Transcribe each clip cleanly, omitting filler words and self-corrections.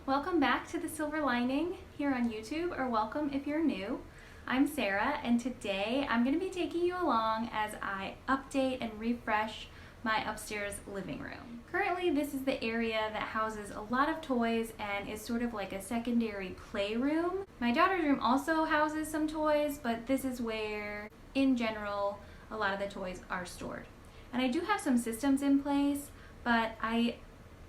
Welcome back to The Silver Lining here on YouTube, or welcome if you're new. I'm Sarah, and today I'm going to be taking you along as I update and refresh my upstairs living room. Currently, this is the area that houses a lot of toys and is sort of like a secondary playroom. My daughter's room also houses some toys, but this is where, in general, a lot of the toys are stored. And I do have some systems in place, but I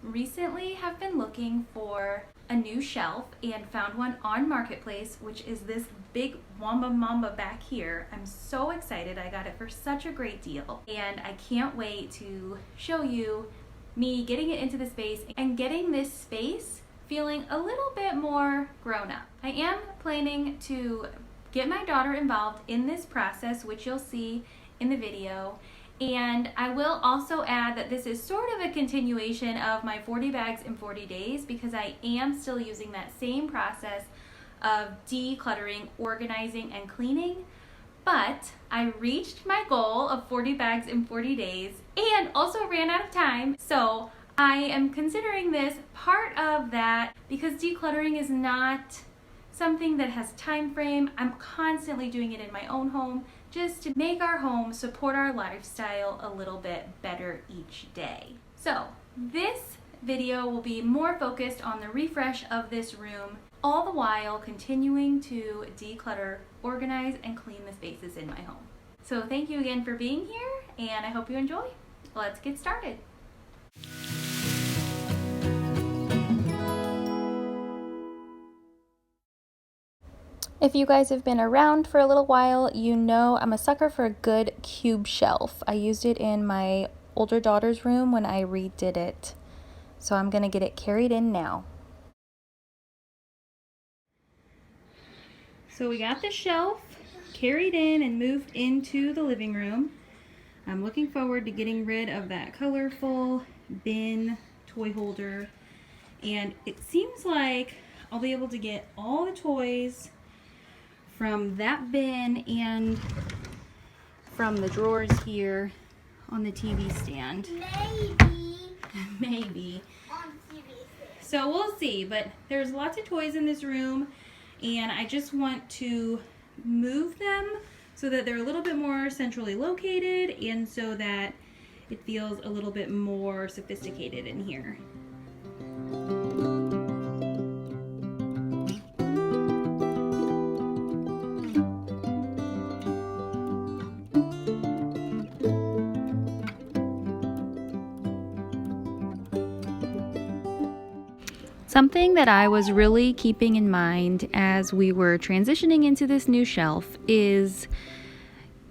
recently have been looking for a new shelf and found one on Marketplace, which is this big Wamba Mamba back here. I'm so excited. I got it for such a great deal, and I can't wait to show you me getting it into the space and getting this space feeling a little bit more grown up. I am planning to get my daughter involved in this process, which you'll see in the video. And I will also add that this is sort of a continuation of my 40 bags in 40 days, because I am still using that same process of decluttering, organizing, and cleaning. But I reached my goal of 40 bags in 40 days and also ran out of time. So I am considering this part of that, because decluttering is not something that has time frame. I'm constantly doing it in my own home, just to make our home support our lifestyle a little bit better each day. So this video will be more focused on the refresh of this room, all the while continuing to declutter, organize, and clean the spaces in my home. So thank you again for being here, and I hope you enjoy. Let's get started. If you guys have been around for a little while, you know I'm a sucker for a good cube shelf. I used it in my older daughter's room when I redid it. So I'm gonna get it carried in now. So we got the shelf carried in and moved into the living room. I'm looking forward to getting rid of that colorful bin toy holder. And it seems like I'll be able to get all the toys from that bin and from the drawers here on the TV stand. Maybe. On TV stand. So we'll see, but there's lots of toys in this room, and I just want to move them so that they're a little bit more centrally located and so that it feels a little bit more sophisticated in here. Something that I was really keeping in mind as we were transitioning into this new shelf is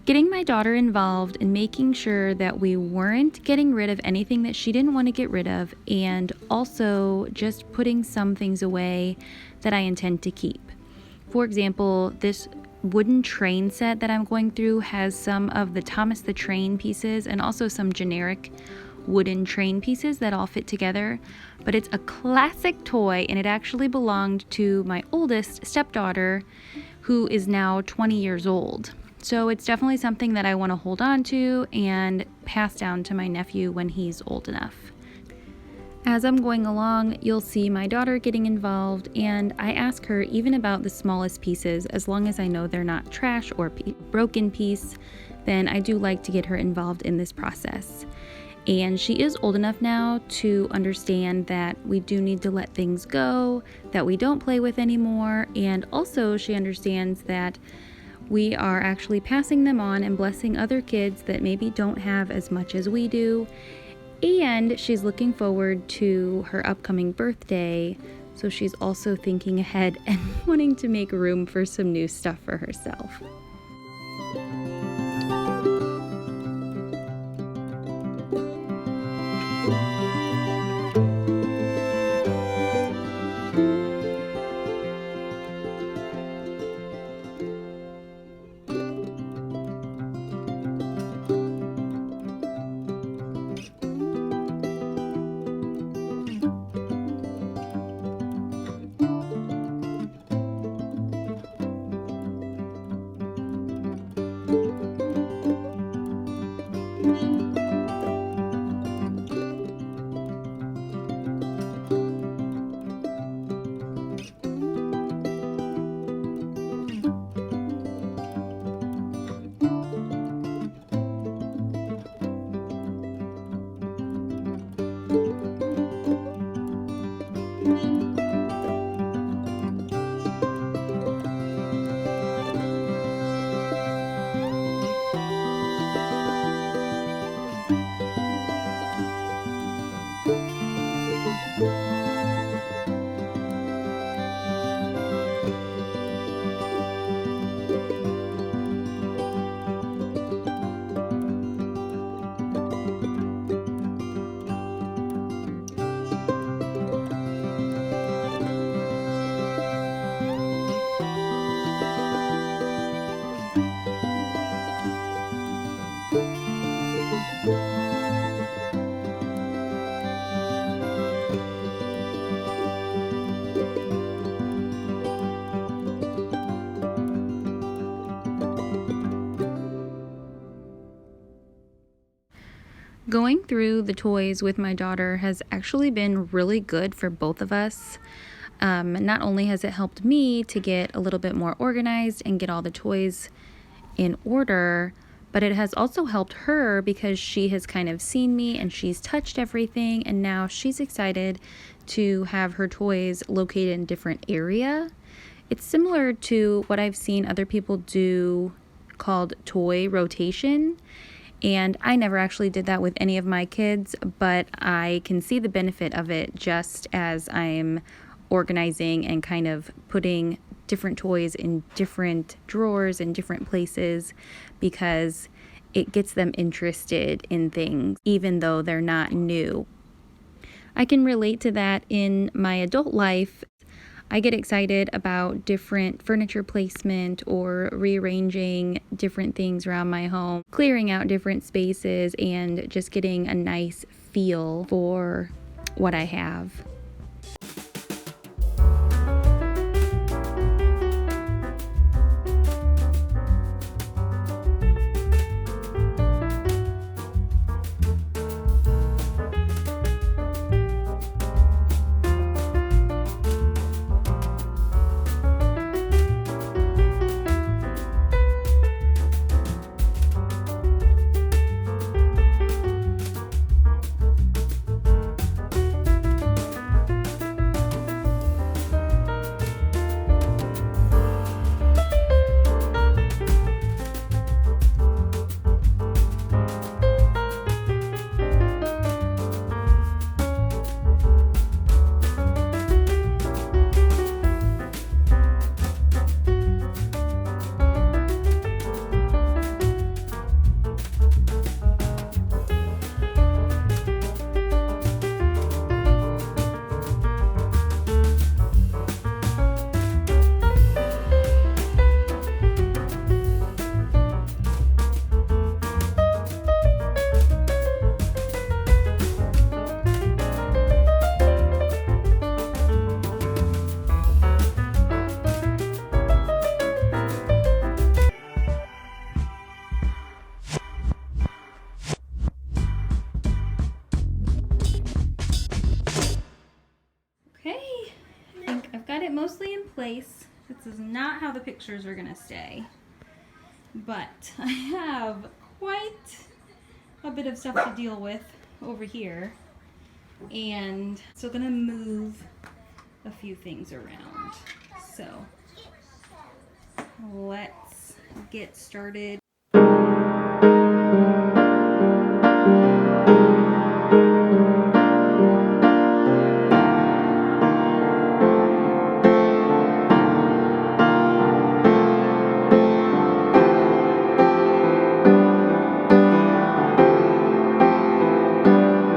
getting my daughter involved in making sure that we weren't getting rid of anything that she didn't want to get rid of, and also just putting some things away that I intend to keep. For example, this wooden train set that I'm going through has some of the Thomas the Train pieces and also some generic wooden train pieces that all fit together, but it's a classic toy, and it actually belonged to my oldest stepdaughter, who is now 20 years old. So it's definitely something that I want to hold on to and pass down to my nephew when he's old enough. As I'm going along, you'll see my daughter getting involved, and I ask her even about the smallest pieces. As long as I know they're not trash or broken piece, then I do like to get her involved in this process. And she is old enough now to understand that we do need to let things go, that we don't play with anymore, and also she understands that we are actually passing them on and blessing other kids that maybe don't have as much as we do. And she's looking forward to her upcoming birthday, so she's also thinking ahead and wanting to make room for some new stuff for herself. Going through the toys with my daughter has actually been really good for both of us. Not only has it helped me to get a little bit more organized and get all the toys in order, but it has also helped her because she has kind of seen me and she's touched everything, and now she's excited to have her toys located in a different area. It's similar to what I've seen other people do called toy rotation. And I never actually did that with any of my kids, but I can see the benefit of it just as I'm organizing and kind of putting different toys in different drawers and different places, because it gets them interested in things even though they're not new. I can relate to that in my adult life. I get excited about different furniture placement or rearranging different things around my home, clearing out different spaces, and just getting a nice feel for what I have. It mostly in place. This is not how the pictures are gonna stay, but I have quite a bit of stuff to deal with over here, and so gonna move a few things around. So let's get started.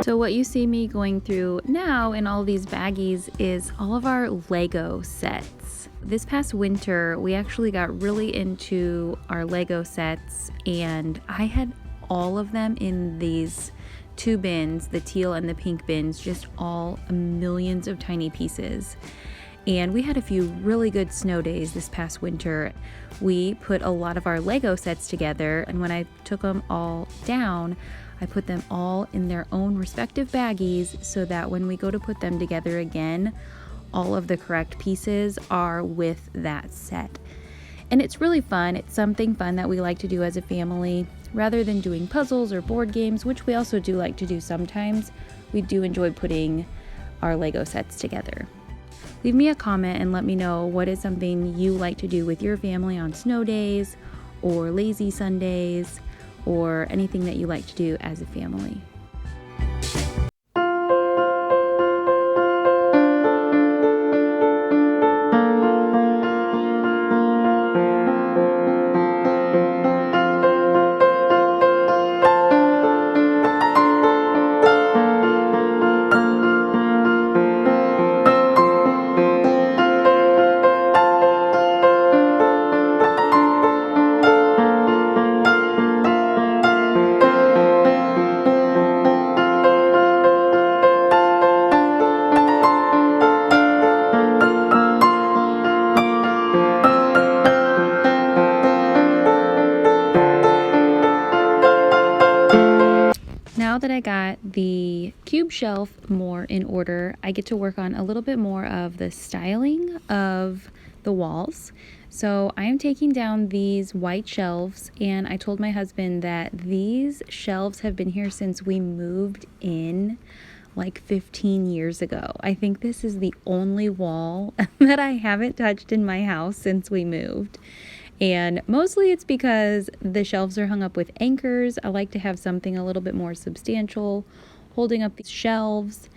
So what you see me going through now in all these baggies is all of our Lego sets. This past winter, we actually got really into our Lego sets, and I had all of them in these two bins, the teal and the pink bins, just all millions of tiny pieces. And we had a few really good snow days this past winter. We put a lot of our Lego sets together, and when I took them all down, I put them all in their own respective baggies so that when we go to put them together again, all of the correct pieces are with that set. And it's really fun. It's something fun that we like to do as a family. Rather than doing puzzles or board games, which we also do like to do sometimes, we do enjoy putting our Lego sets together. Leave me a comment and let me know what is something you like to do with your family on snow days or lazy Sundays, or anything that you like to do as a family. shelf more in order, I get to work on a little bit more of the styling of the walls. So I am taking down these white shelves, and I told my husband that these shelves have been here since we moved in like 15 years ago. I think this is the only wall that I haven't touched in my house since we moved. And mostly it's because the shelves are hung up with anchors. I like to have something a little bit more substantial holding up these shelves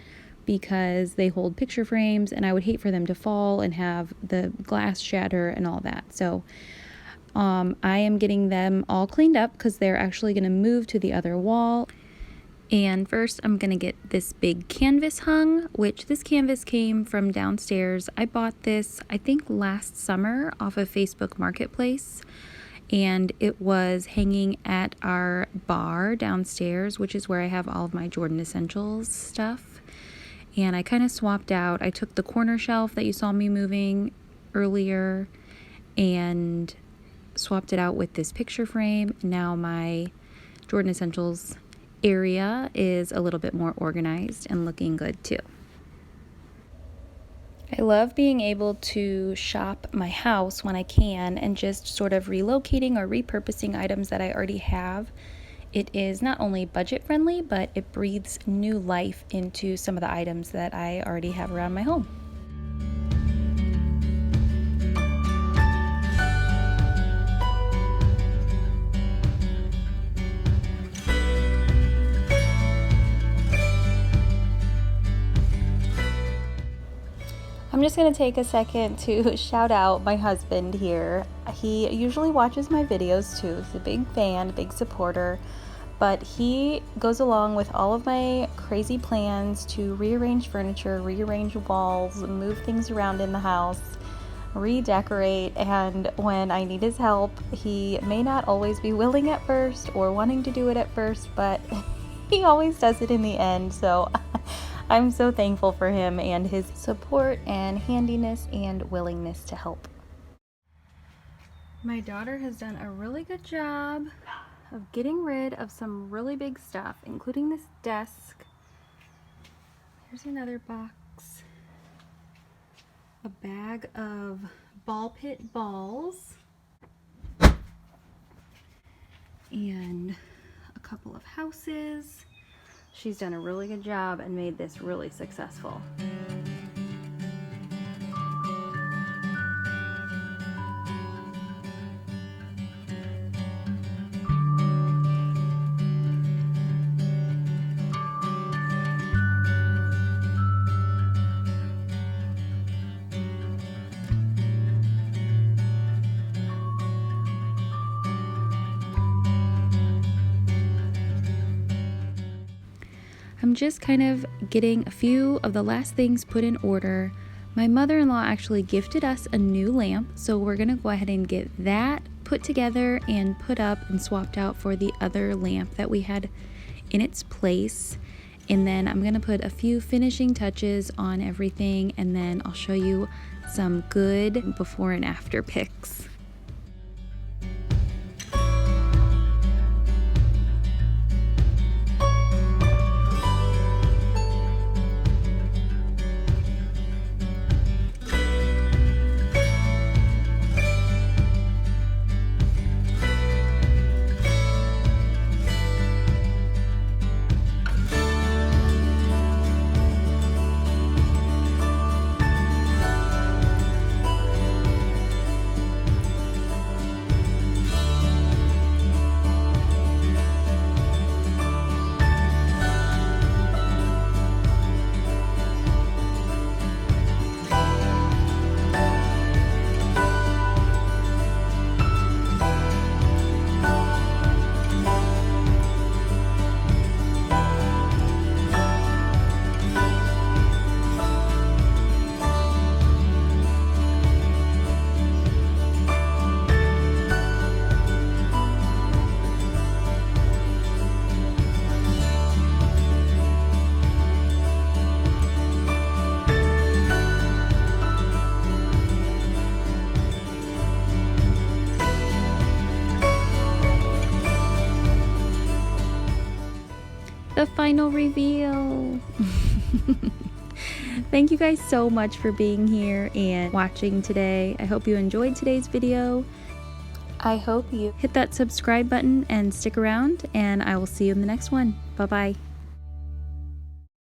because they hold picture frames, and I would hate for them to fall and have the glass shatter and all that. So I am getting them all cleaned up because they're actually going to move to the other wall. And first I'm going to get this big canvas hung, which this canvas came from downstairs. I bought this, I think, last summer off of Facebook Marketplace, and it was hanging at our bar downstairs, which is where I have all of my Jordan Essentials stuff. And I kind of swapped out. I took the corner shelf that you saw me moving earlier and swapped it out with this picture frame. Now my Jordan Essentials area is a little bit more organized and looking good too. I love being able to shop my house when I can and just sort of relocating or repurposing items that I already have. It is not only budget friendly, but it breathes new life into some of the items that I already have around my home. I'm just going to take a second to shout out my husband here. He usually watches my videos too. He's a big fan, big supporter, but he goes along with all of my crazy plans to rearrange furniture, rearrange walls, move things around in the house, redecorate, and when I need his help, he may not always be willing at first or wanting to do it at first, but he always does it in the end. So I'm so thankful for him and his support and handiness and willingness to help. My daughter has done a really good job of getting rid of some really big stuff, including this desk. Here's another box. A bag of ball pit balls. And a couple of houses. She's done a really good job and made this really successful. I'm just kind of getting a few of the last things put in order. My mother-in-law actually gifted us a new lamp, so we're gonna go ahead and get that put together and put up and swapped out for the other lamp that we had in its place. And then I'm gonna put a few finishing touches on everything, and then I'll show you some good before and after pics. the final reveal. Thank you guys so much for being here and watching today. I hope you enjoyed today's video. I hope you hit that subscribe button and stick around, and I will see you in the next one. Bye bye.